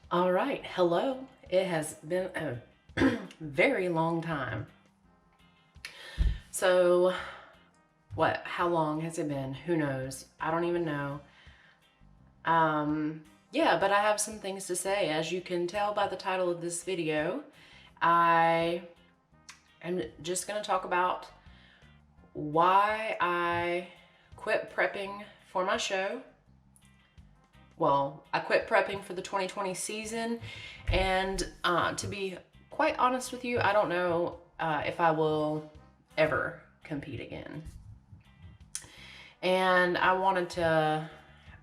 All right, hello. It has been a very long time. So, how long has it been? Who knows? I don't even know. Yeah, but I have some things to say. As you can tell by the title of this video, I am just going to talk about why I quit prepping for my show. Well, I quit prepping for the 2020 season, and to be quite honest with you, I don't know if I will ever compete again. And I wanted to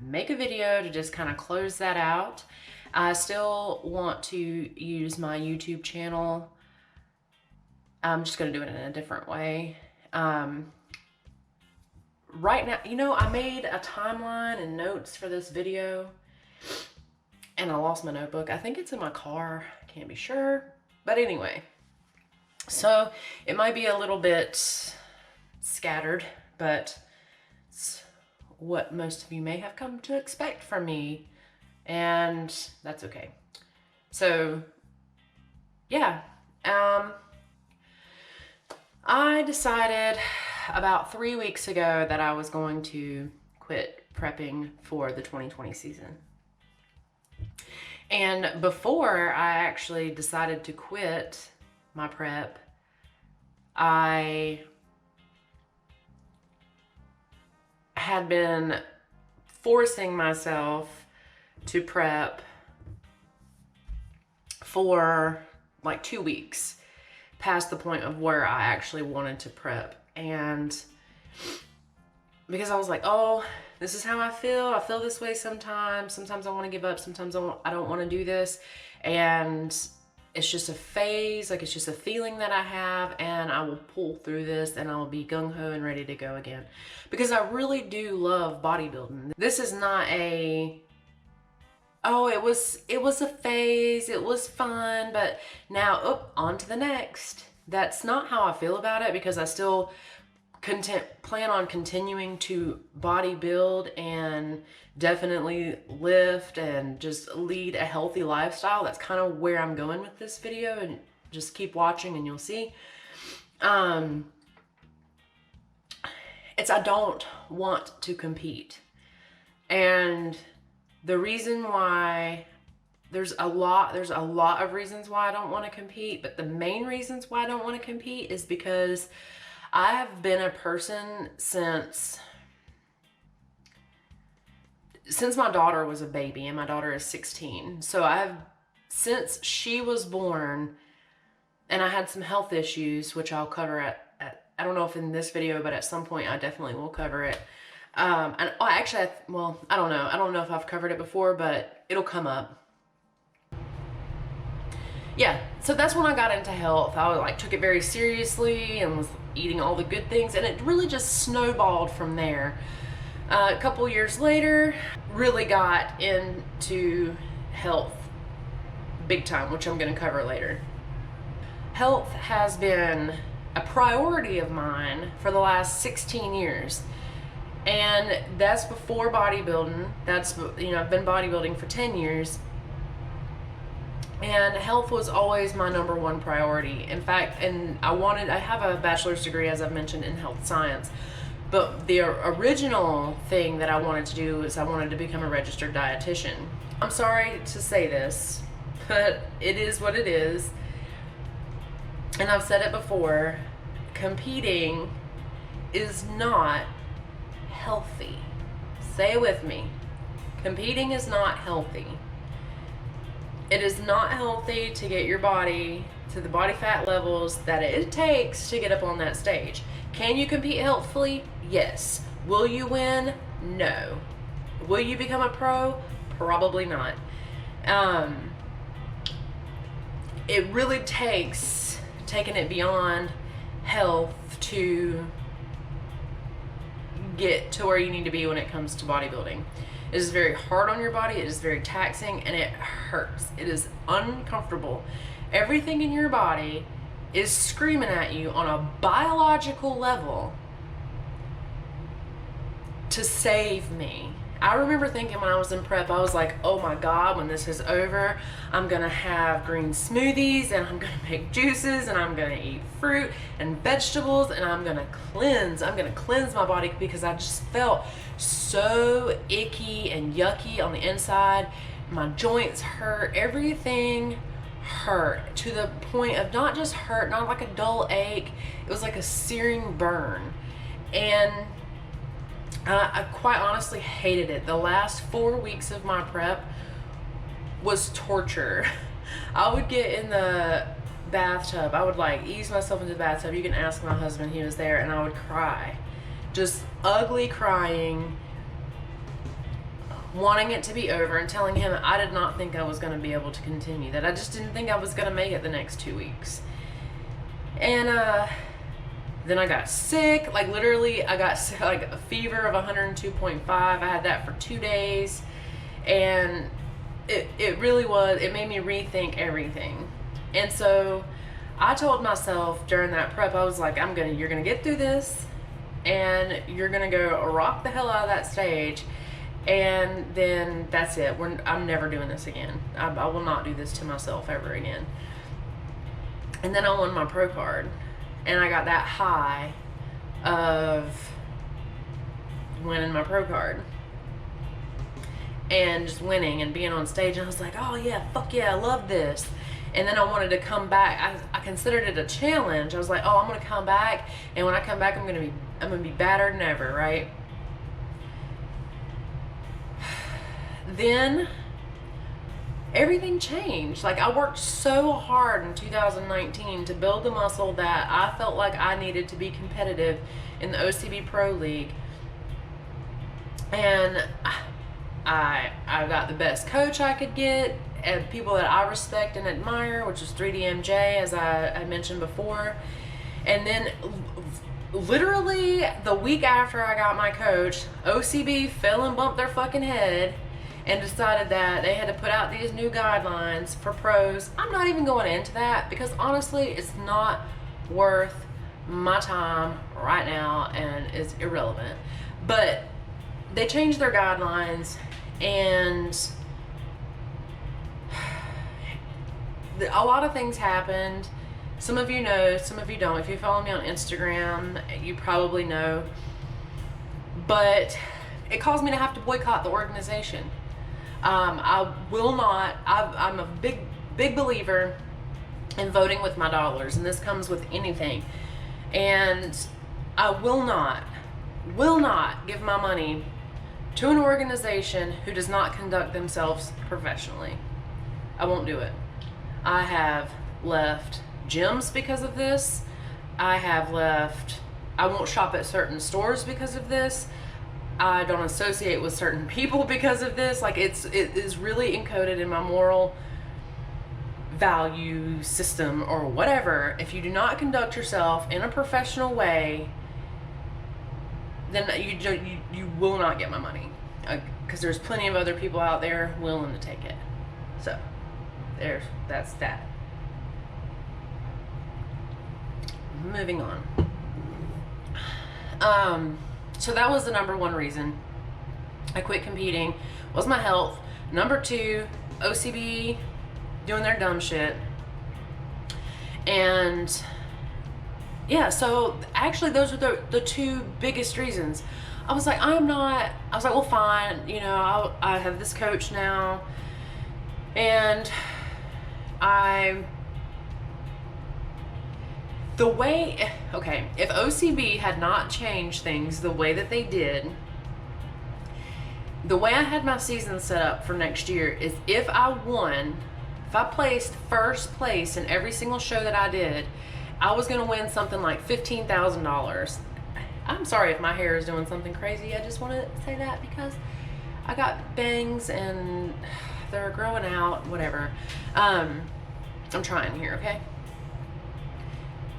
make a video to just kind of close that out. I still want to use my YouTube channel. I'm just going to do it in a different way. Right now, I made a timeline and notes for this video, and I lost my notebook. I think it's in my car. Can't be sure. But anyway, so it might be a little bit scattered, but it's what most of you may have come to expect from me, and that's okay. So, yeah. I decided about 3 weeks ago that I was going to quit prepping for the 2020 season. And before I actually decided to quit my prep, I had been forcing myself to prep for like 2 weeks, past the point of where I actually wanted to prep. And because I was like, oh, this is how I feel this way sometimes I want to give up, sometimes I don't want to do this, and it's just a phase, like it's just a feeling that I have, and I will pull through this and I will be gung-ho and ready to go again, because I really do love bodybuilding. This is not a, oh, it was a phase, it was fun, but now on to the next. That's not how I feel about it, because I still plan on continuing to bodybuild and definitely lift and just lead a healthy lifestyle. That's kind of where I'm going with this video, and just keep watching and you'll see. I don't want to compete. And the reason why, there's a lot of reasons why I don't want to compete, but the main reasons why I don't want to compete is because I have been a person since my daughter was a baby, and my daughter is 16. So since she was born, and I had some health issues, which I'll cover at I don't know if in this video, but at some point I definitely will cover it. And actually, I don't know. I don't know if I've covered it before, but it'll come up. Yeah, so that's when I got into health. I took it very seriously and was eating all the good things, and it really just snowballed from there. A couple years later, really got into health big time, which I'm going to cover later. Health has been a priority of mine for the last 16 years. And that's before bodybuilding. I've been bodybuilding for 10 years. And health was always my number one priority. In fact, I have a bachelor's degree, as I've mentioned, in health science. But the original thing that I wanted to do is I wanted to become a registered dietitian. I'm sorry to say this, but it is what it is. And I've said it before, competing is not healthy. Say it with me. Competing is not healthy. It is not healthy to get your body to the body fat levels that it takes to get up on that stage. Can you compete healthfully? Yes. Will you win? No. Will you become a pro? Probably not. It really takes taking it beyond health to get to where you need to be when it comes to bodybuilding. It is very hard on your body, it is very taxing, and it hurts. It is uncomfortable. Everything in your body is screaming at you on a biological level to save me. I remember thinking when I was in prep, I was like, oh my God, when this is over, I'm gonna have green smoothies and I'm gonna make juices and I'm gonna eat fruit and vegetables and I'm gonna cleanse my body, because I just felt so icky and yucky on the inside. My joints hurt, everything hurt, to the point of not just hurt, not like a dull ache, it was like a searing burn. And I quite honestly hated it. The last 4 weeks of my prep was torture. I would get in the bathtub, I would like ease myself into the bathtub, you can ask my husband, he was there, and I would cry, just ugly crying, wanting it to be over, and telling him I did not think I was going to be able to continue, that I just didn't think I was going to make it the next 2 weeks. And then I got sick, like literally I got sick, like a fever of 102.5. I had that for 2 days, and it really was, it made me rethink everything. And so I told myself during that prep, I was like, you're gonna get through this, and you're gonna go rock the hell out of that stage, and then that's it. I'm never doing this again. I will not do this to myself ever again. And then I won my pro card, and I got that high of winning my pro card and just winning and being on stage, and I was like, oh yeah, fuck yeah, I love this. And then I wanted to come back. I considered it a challenge. I was like, oh, I'm gonna come back, and when I come back, I'm gonna be badder than ever, right? Then everything changed. Like, I worked so hard in 2019 to build the muscle that I felt like I needed to be competitive in the OCB Pro League. And I got the best coach I could get, and people that I respect and admire, which was 3DMJ, as I mentioned before. And then literally the week after I got my coach, OCB fell and bumped their fucking head and decided that they had to put out these new guidelines for pros. I'm not even going into that, because honestly, it's not worth my time right now and it's irrelevant. But they changed their guidelines, and a lot of things happened. Some of you know, some of you don't. If you follow me on Instagram, you probably know. But it caused me to have to boycott the organization. I will not, I'm a big believer in voting with my dollars, and this comes with anything. And I will not give my money to an organization who does not conduct themselves professionally. I won't do it. I have left gyms because of this. I won't shop at certain stores because of this. I don't associate with certain people because of this. Like, it is really encoded in my moral value system or whatever. If you do not conduct yourself in a professional way, then you will not get my money, because there's plenty of other people out there willing to take it. So that's that. Moving on. So that was the number one reason I quit competing, was my health. Number two, OCB doing their dumb shit. And yeah, so actually those were the two biggest reasons. I was like, well, fine, I have this coach now, and if OCB had not changed things the way that they did, the way I had my season set up for next year is if I placed first place in every single show that I did, I was going to win something like $15,000. I'm sorry if my hair is doing something crazy. I just want to say that because I got bangs and they're growing out, whatever. I'm trying here, okay?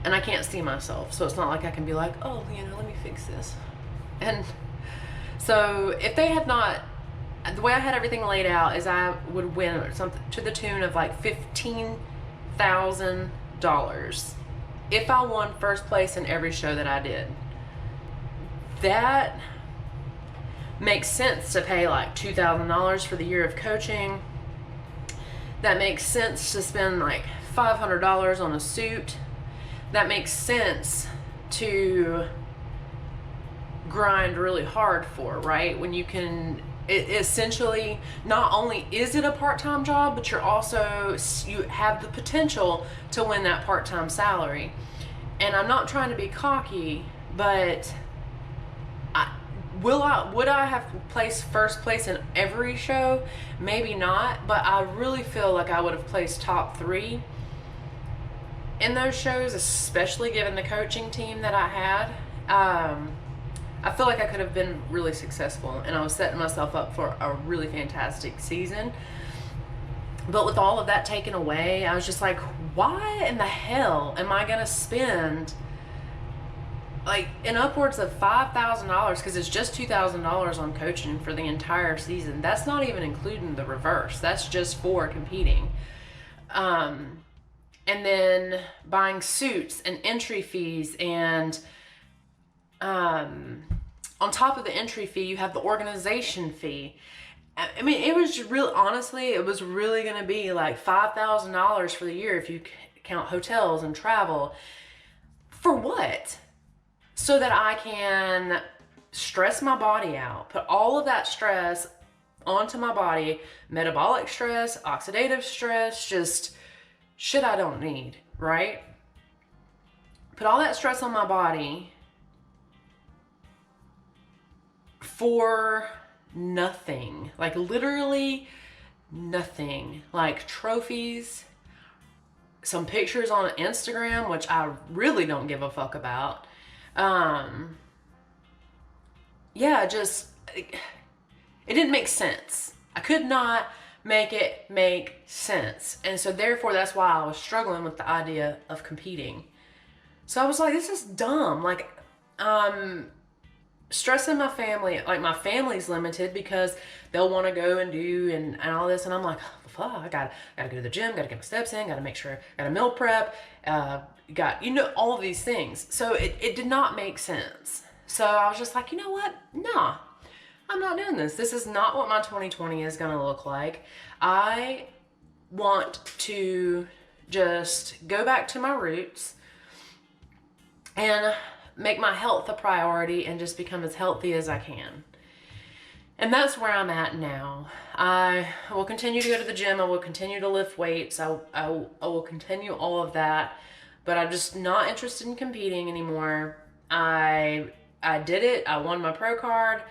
And I can't see myself, so it's not like I can be like, oh, let me fix this. And so if they had not, the way I had everything laid out is I would win something to the tune of like $15,000 if I won first place in every show that I did. That makes sense to pay like $2,000 for the year of coaching. That makes sense to spend like $500 on a suit. That makes sense to grind really hard for, right? When you can, it essentially, not only is it a part-time job, but you have the potential to win that part-time salary. And I'm not trying to be cocky, but would I have placed first place in every show? Maybe not, but I really feel like I would have placed top 3 in those shows, especially given the coaching team that I had. I feel like I could have been really successful, and I was setting myself up for a really fantastic season. But with all of that taken away, I was just like, why in the hell am I gonna spend like in upwards of $5,000, because it's just $2,000 on coaching for the entire season? That's not even including the reverse. That's just for competing. And then buying suits and entry fees, and on top of the entry fee, you have the organization fee. I mean, it was really, honestly, it was really going to be like $5,000 for the year if you count hotels and travel. For what? So that I can stress my body out, put all of that stress onto my body, metabolic stress, oxidative stress, just shit I don't need, right? Put all that stress on my body for nothing. Like literally nothing. Like trophies, some pictures on Instagram, which I really don't give a fuck about. Yeah, just, it didn't make sense. I could not make it make sense. And so therefore, that's why I was struggling with the idea of competing. So I was like, this is dumb. Like, stressing my family, like my family's limited because they'll want to go and do and all this, and I'm like, oh, fuck, I gotta go to the gym, gotta get my steps in, gotta make sure, gotta meal prep, got, all of these things. So it did not make sense. So I was just like, you know what? Nah, I'm not doing this. This is not what my 2020 is gonna look like. I want to just go back to my roots and make my health a priority and just become as healthy as I can. And that's where I'm at now. I will continue to go to the gym. I will continue to lift weights. I will continue all of that, but I'm just not interested in competing anymore. I did it. I won my pro card.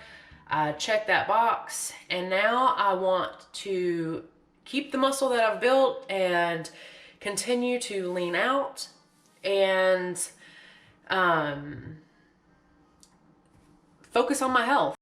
I checked that box, and now I want to keep the muscle that I've built and continue to lean out and focus on my health.